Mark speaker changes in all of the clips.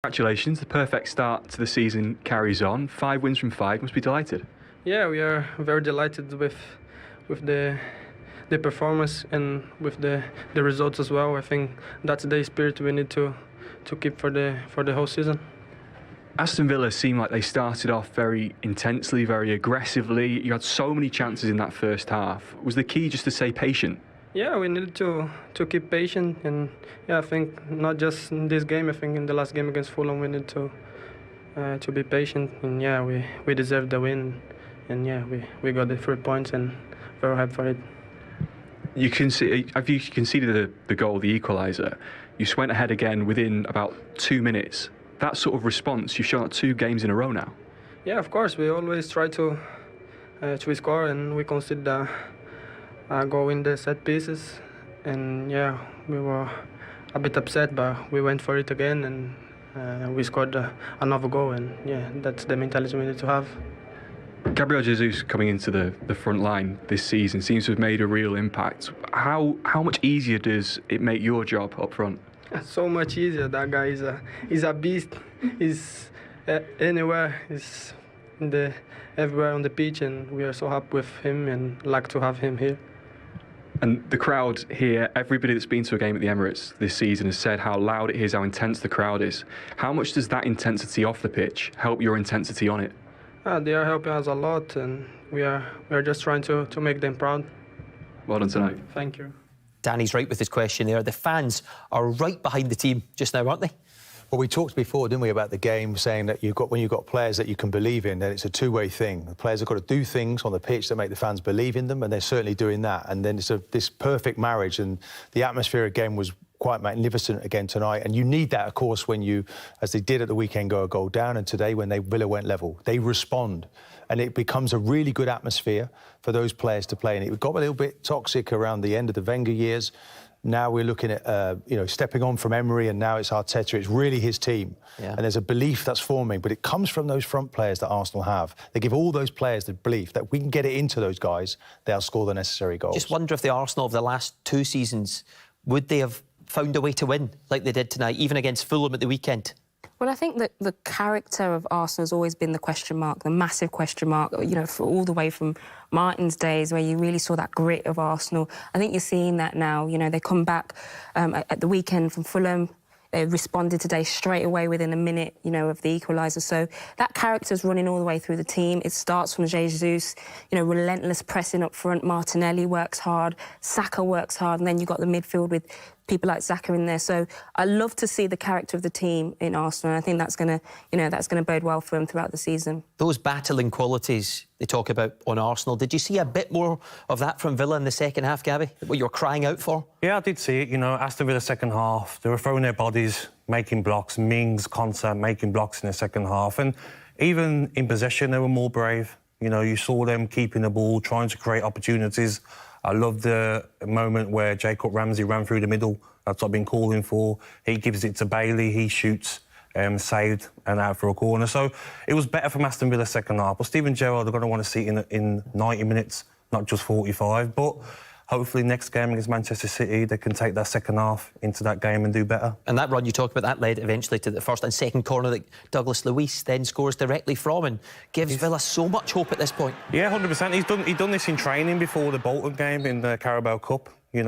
Speaker 1: Congratulations, the perfect start to the season carries on. 5 wins from 5, must be delighted.
Speaker 2: Yeah, we are very delighted with the performance and with the results as well. I think that's the spirit we need to keep for the whole season.
Speaker 1: Aston Villa seemed like they started off very intensely, very aggressively. You had so many chances in that first half. Was the key just to stay patient?
Speaker 2: Yeah, we needed to keep patient, and yeah, I think not just in this game. I think in the last game against Fulham, we need to be patient, and yeah, we deserved the win, and yeah, we got the 3 points, and very happy for it.
Speaker 1: You have you conceded the goal, the equaliser. You just went ahead again within about 2 minutes. That sort of response, you've shown 2 games in a row now.
Speaker 2: Yeah, of course, we always try to score, and we conceded a goal in the set pieces, and yeah, we were a bit upset, but we went for it again, and we scored another goal, and yeah, that's the mentality we need to have.
Speaker 1: Gabriel Jesus coming into the front line this season seems to have made a real impact. How much easier does it make your job up front?
Speaker 2: So much easier. That guy is a beast. He's anywhere. He's everywhere on the pitch, and we are so happy with him and like to have him here.
Speaker 1: And the crowd here, everybody that's been to a game at the Emirates this season has said how loud it is, how intense the crowd is. How much does that intensity off the pitch help your intensity on it?
Speaker 2: They are helping us a lot, and we are just trying to make them proud.
Speaker 1: Well done tonight.
Speaker 2: Thank you.
Speaker 3: Danny's right with his question there. The fans are right behind the team just now, aren't they?
Speaker 4: Well, we talked before, didn't we, about the game, saying that when you've got players that you can believe in, then it's a two-way thing. The players have got to do things on the pitch that make the fans believe in them, and they're certainly doing that. And then it's this perfect marriage, and the atmosphere again was quite magnificent again tonight. And you need that, of course, when you, as they did at the weekend, go a goal down, and today when Villa went level, they respond. And it becomes a really good atmosphere for those players to play in. It got a little bit toxic around the end of the Wenger years. Now we're looking at, stepping on from Emery, and now it's Arteta. It's really his team. Yeah. And there's a belief that's forming, but it comes from those front players that Arsenal have. They give all those players the belief that we can get it into those guys, they'll score the necessary goals.
Speaker 3: Just wonder if the Arsenal of the last 2 seasons, would they have found a way to win like they did tonight, even against Fulham at the weekend?
Speaker 5: Well, I think that the character of Arsenal has always been the question mark, the massive question mark, for all the way from Martin's days, where you really saw that grit of Arsenal. I think you're seeing that now. They come back at the weekend from Fulham. They responded today straight away within a minute, of the equaliser. So that character's running all the way through the team. It starts from Jesus, relentless pressing up front. Martinelli works hard, Saka works hard, and then you've got the midfield with people like Saka in there. So I love to see the character of the team in Arsenal, and I think that's going to bode well for them throughout the season. Those
Speaker 3: battling qualities they talk about on Arsenal, did you see a bit more of that from Villa in the second half, Gabby? What you were crying out for?
Speaker 6: Yeah, I did see it. Aston Villa second half, they were throwing their bodies, making blocks. Mings, Konsa making blocks in the second half. And even in possession, they were more brave. You saw them keeping the ball, trying to create opportunities. I love the moment where Jacob Ramsey ran through the middle. That's what I've been calling for. He gives it to Bailey, he shoots, saved and out for a corner. So it was better from Aston Villa second half. But Steven Gerrard are going to want to see it in 90 minutes, not just 45. But hopefully next game against Manchester City, they can take that second half into that game and do better.
Speaker 3: And that run you talked about, that led eventually to the first and second corner that Douglas Luiz then scores directly from and gives Villa so much hope at this point.
Speaker 6: Yeah, 100%. He'd done this in training before the Bolton game in the Carabao Cup. And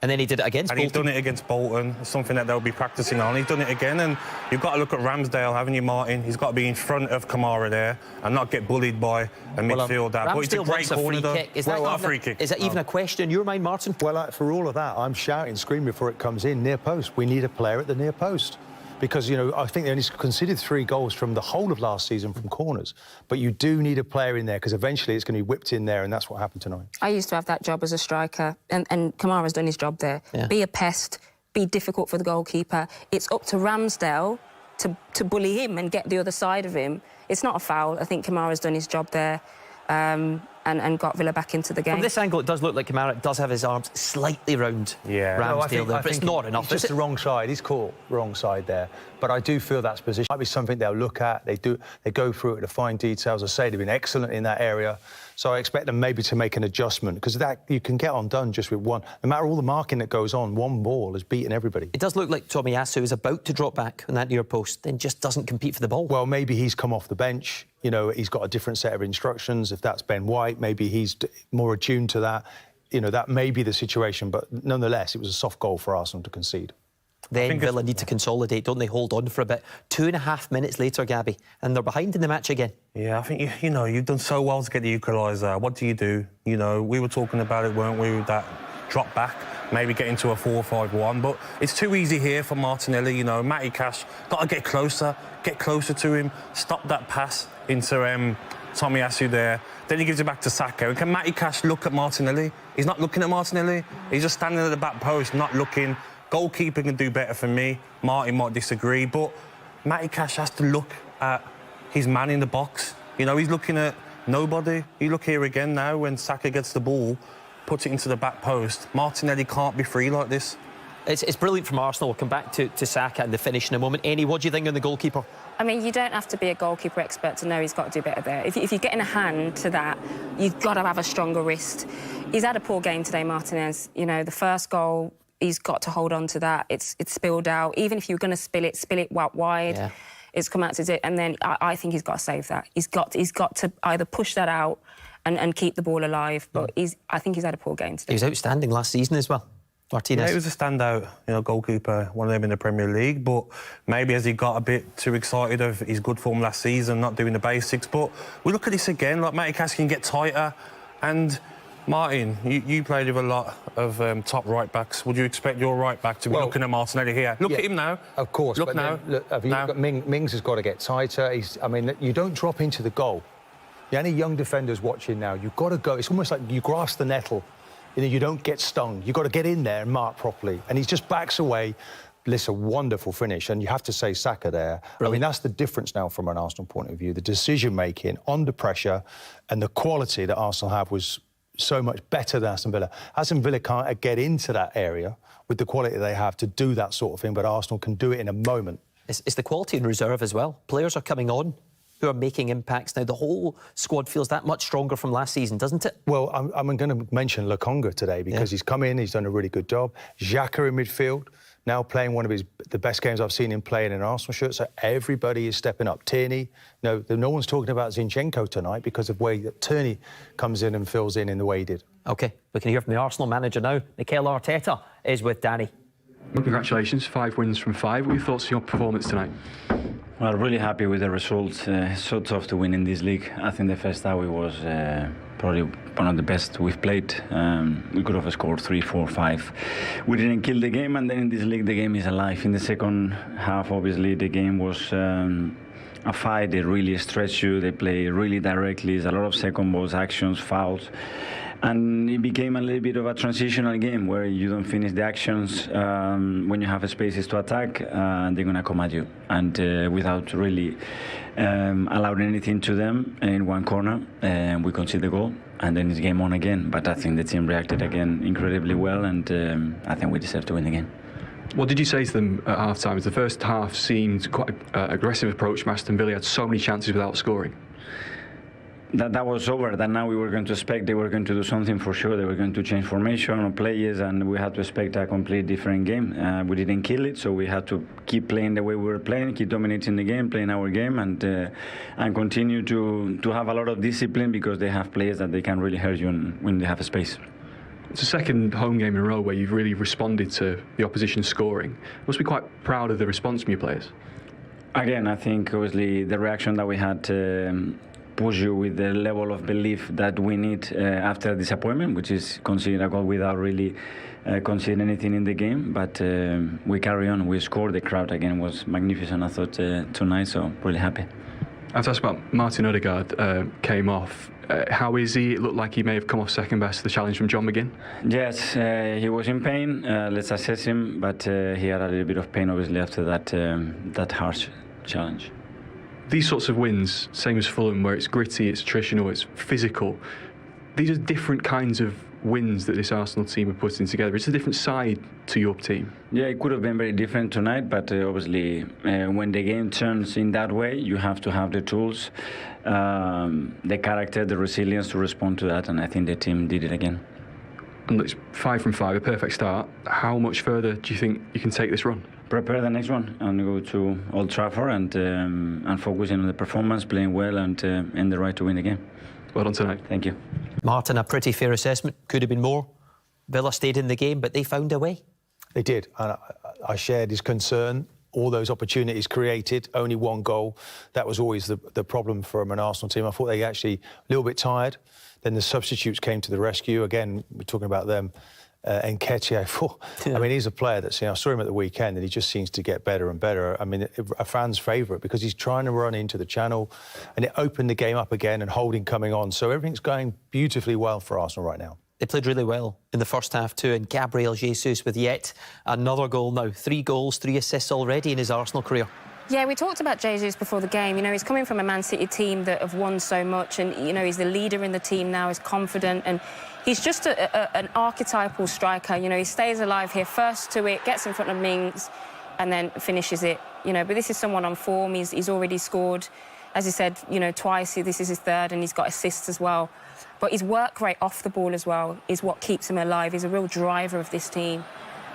Speaker 3: then he did it against Bolton.
Speaker 6: He's done it against Bolton, something that they'll be practising on. He's done it again, and you've got to look at Ramsdale, haven't you, Martin? He's got to be in front of Kamara there and not get bullied by a midfielder. But it's a great corner, though.
Speaker 3: Is that even a question in your mind, Martin?
Speaker 4: Well, for all of that, I'm shouting, screaming before it comes in, near post. We need a player at the near post. Because, I think they only conceded 3 goals from the whole of last season from corners. But you do need a player in there, because eventually it's going to be whipped in there, and that's what happened tonight.
Speaker 5: I used to have that job as a striker, and Kamara's done his job there. Yeah. Be a pest, be difficult for the goalkeeper. It's up to Ramsdale to bully him and get the other side of him. It's not a foul. I think Kamara's done his job there. And and got Villa back into the game.
Speaker 3: From this angle, it does look like Kamara does have his arms slightly round
Speaker 6: Yeah.
Speaker 3: Ramsdale there, but it's not enough.
Speaker 4: It's just the wrong side. He's caught wrong side there. But I do feel that's position might be something they'll look at. They go through it to fine details. I say they've been excellent in that area. So I expect them maybe to make an adjustment, because that you can get undone just with one. No matter all the marking that goes on, one ball has beaten everybody.
Speaker 3: It does look like Tomiyasu is about to drop back on that near post, then just doesn't compete for the ball.
Speaker 4: Well, maybe he's come off the bench. You know, he's got a different set of instructions. If that's Ben White, maybe he's more attuned to that. You know, that may be the situation. But nonetheless, it was a soft goal for Arsenal to concede.
Speaker 3: Then Villa need to consolidate, don't they? Hold on for a bit. 2.5 minutes later, Gabby, and they're behind in the match again.
Speaker 6: Yeah, I think, you know, you've done so well to get the equaliser. What do? You know, we were talking about it, weren't we, with that drop back, maybe get into a 4-5-1, but it's too easy here for Martinelli, you know. Matty Cash, got to get closer to him, stop that pass into Tomiyasu there. Then he gives it back to Saka. And can Matty Cash look at Martinelli? He's not looking at Martinelli. He's just standing at the back post, not looking. Goalkeeper can do better for me. Martin might disagree, but Matty Cash has to look at his man in the box. You know, he's looking at nobody. You look here again now when Saka gets the ball, puts it into the back post. Martinelli can't be free like this.
Speaker 3: It's brilliant from Arsenal. We'll come back to Saka and the finish in a moment. Amy, what do you think on the goalkeeper?
Speaker 5: I mean, you don't have to be a goalkeeper expert to know he's got to do better there. If you're getting a hand to that, you've got to have a stronger wrist. He's had a poor game today, Martinez. You know, the first goal, he's got to hold on to that. It's spilled out. Even if you're going to spill it wide. Yeah. It's come out to it, and then I think he's got to save that. He's got to either push that out and keep the ball alive. But I think he's had a poor game today.
Speaker 3: He was outstanding last season as well. Martinez.
Speaker 6: Yeah, he was a standout, you know, goalkeeper, one of them in the Premier League. But maybe as he got a bit too excited of his good form last season, not doing the basics. But we look at this again, like Matty Cash can get tighter. And Martin, you played with a lot of top right backs. Would you expect your right back to be looking at Martinelli here? Look at him now.
Speaker 4: Of course.
Speaker 6: Look now.
Speaker 4: Mings has got to get tighter. I mean, you don't drop into the goal. Any young defenders watching now, you've got to go. It's almost like you grasp the nettle. You know, you don't get stung. You've got to get in there and mark properly. And he just backs away. It's a wonderful finish. And you have to say Saka there. Brilliant. I mean, that's the difference now from an Arsenal point of view. The decision-making under pressure and the quality that Arsenal have was so much better than Aston Villa. Aston Villa can't get into that area with the quality they have to do that sort of thing, but Arsenal can do it in a moment.
Speaker 3: It's the quality in reserve as well. Players are coming on who are making impacts now. The whole squad feels that much stronger from last season, doesn't it?
Speaker 4: Well, I'm going to mention Lokonga today because he's come in, he's done a really good job. Xhaka in midfield, now playing one of the best games I've seen him play in an Arsenal shirt, so everybody is stepping up. Tierney, no one's talking about Zinchenko tonight because of the way that Tierney comes in and fills in the way he did.
Speaker 3: OK, we can hear from the Arsenal manager now. Mikel Arteta is with Danny.
Speaker 1: Well, congratulations, 5 wins from 5. What are your thoughts on your performance tonight?
Speaker 7: Well, really happy with the results. So tough to win in this league. I think the first half was probably one of the best we've played. We could have scored 3, 4, 5. We didn't kill the game, and then in this league the game is alive. In the second half, obviously, the game was a fight. They really stretch you. They play really directly. There's a lot of second balls, actions, fouls. And it became a little bit of a transitional game where you don't finish the actions when you have spaces to attack, they're going to come at you. And without really allowing anything to them in one corner, we concede the goal, and then it's game on again. But I think the team reacted again incredibly well, and I think we deserve to win the game.
Speaker 1: What did you say to them at half-time? The first half seemed quite an aggressive approach from Aston Villa. Had so many chances without scoring.
Speaker 7: That was over. That now we were going to expect they were going to do something for sure. They were going to change formation or players, and we had to expect a completely different game. We didn't kill it, so we had to keep playing the way we were playing, keep dominating the game, playing our game, and continue to have a lot of discipline because they have players that they can really hurt you when they have a space.
Speaker 1: It's the second home game in a row where you've really responded to the opposition scoring. You must be quite proud of the response from your players.
Speaker 7: Again, I think obviously the reaction that we had push you with the level of belief that we need after a disappointment, which is conceding a goal without really conceding anything in the game. But we carry on. We scored. The crowd again was magnificent, I thought, tonight, so really happy.
Speaker 1: I was asked about Martin Odegaard came off. How is he? It looked like he may have come off second best to the challenge from John McGinn.
Speaker 7: Yes, he was in pain. Let's assess him, but he had a little bit of pain, obviously, after that harsh challenge.
Speaker 1: These sorts of wins, same as Fulham, where it's gritty, it's attritional, it's physical, these are different kinds of wins that this Arsenal team are putting together. It's a different side to your team.
Speaker 7: Yeah, it could have been very different tonight, but obviously when the game turns in that way, you have to have the tools, the character, the resilience to respond to that, and I think the team did it again.
Speaker 1: And it's 5 from 5, a perfect start. How much further do you think you can take this run?
Speaker 7: Prepare the next one and go to Old Trafford and focusing on the performance, playing well, and the right to win the game.
Speaker 1: Well done tonight.
Speaker 7: Thank you.
Speaker 3: Martin, a pretty fair assessment. Could have been more. Villa stayed in the game, but they found a way.
Speaker 4: They did, and I shared his concern. All those opportunities created, only one goal. That was always the problem from an Arsenal team. I thought they actually a little bit tired. Then the substitutes came to the rescue. Again, we're talking about them. Nketiah, I mean, he's a player that's, I saw him at the weekend and he just seems to get better and better. I mean, a fan's favourite because he's trying to run into the channel and it opened the game up again and Holding coming on. So everything's going beautifully well for Arsenal right now.
Speaker 3: They played really well in the first half too, and Gabriel Jesus with yet another goal now. 3 goals, 3 assists already in his Arsenal career.
Speaker 5: Yeah, we talked about Jesus before the game. He's coming from a Man City team that have won so much and, he's the leader in the team now, is confident and he's just an archetypal striker. He stays alive here, first to it, gets in front of Mings and then finishes it. But this is someone on form. He's already scored, as you said, twice. This is his 3rd and he's got assists as well. But his work rate off the ball as well is what keeps him alive. He's a real driver of this team.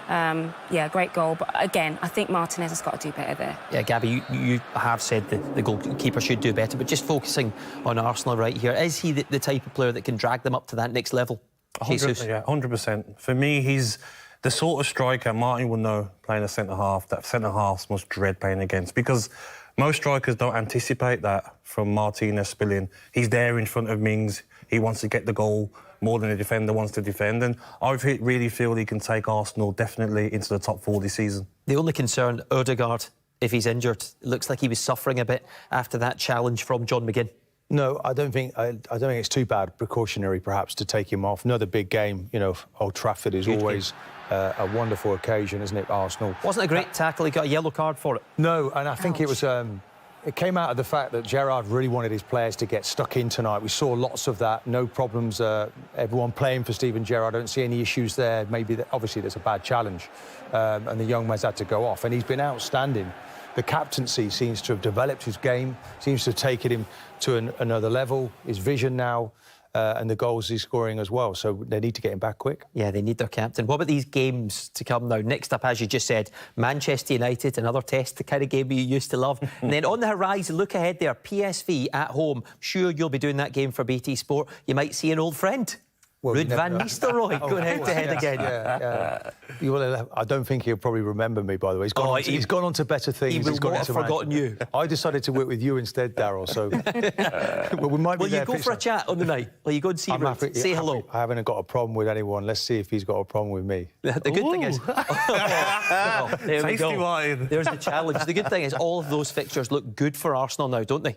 Speaker 5: Yeah, great goal. But again, I think Martinez has got to do better there.
Speaker 3: Yeah, Gabby, you have said that the goalkeeper should do better, but just focusing on Arsenal right here, is he the type of player that can drag them up to that next level?
Speaker 6: 100%, yeah, 100%. For me, he's the sort of striker Martin will know playing a centre-half, that centre-halves must dread playing against, because most strikers don't anticipate that from Martinez spilling. He's there in front of Mings. He wants to get the goal more than the defender wants to defend. And I really feel he can take Arsenal definitely into the top 4 this season.
Speaker 3: The only concern, Odegaard, if he's injured, it looks like he was suffering a bit after that challenge from John McGinn.
Speaker 4: No, I don't think it's too bad, precautionary perhaps, to take him off. Another big game, Old Trafford is always a wonderful occasion, isn't it, Arsenal?
Speaker 3: Wasn't a great tackle, he got a yellow card for it.
Speaker 4: No, and I think it was... it came out of the fact that Gerrard really wanted his players to get stuck in tonight. We saw lots of that, no problems. Everyone playing for Steven Gerrard, I don't see any issues there. Maybe, obviously, there's a bad challenge, and the young man's had to go off. And he's been outstanding. The captaincy seems to have developed his game, seems to have taken him to another level, his vision now, and the goals he's scoring as well. So they need to get him back quick.
Speaker 3: Yeah, they need their captain. What about these games to come now? Next up, as you just said, Manchester United, another test, the kind of game you used to love. And then on the horizon, look ahead there, PSV at home. Sure, you'll be doing that game for BT Sport. You might see an old friend.
Speaker 4: Well,
Speaker 3: Ruud van Nistelrooy going head-to-head again.
Speaker 4: Yeah. I don't think he'll probably remember me, by the way. He's gone on to better things.
Speaker 3: He will not have forgotten you.
Speaker 4: I decided to work with you instead, Daryl, so... well, we might be there.
Speaker 3: Will you go for a chat on the night? Will you go and see Ruud? Say hello.
Speaker 4: I haven't got a problem with anyone. Let's see if he's got a problem with me.
Speaker 3: The good thing is... well, there we go. There's the challenge. The good thing is all of those fixtures look good for Arsenal now, don't they?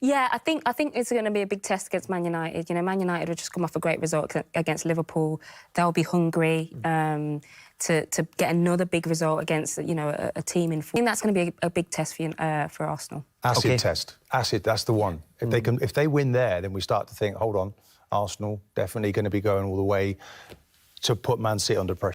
Speaker 5: Yeah, I think it's going to be a big test against Man United. Man United have just come off a great result against Liverpool. They'll be hungry to get another big result against a team in form. I think that's going to be a big test for Arsenal.
Speaker 4: Acid test. Acid, that's the one. If they win there, then we start to think, hold on, Arsenal definitely going to be going all the way to put Man City under pressure.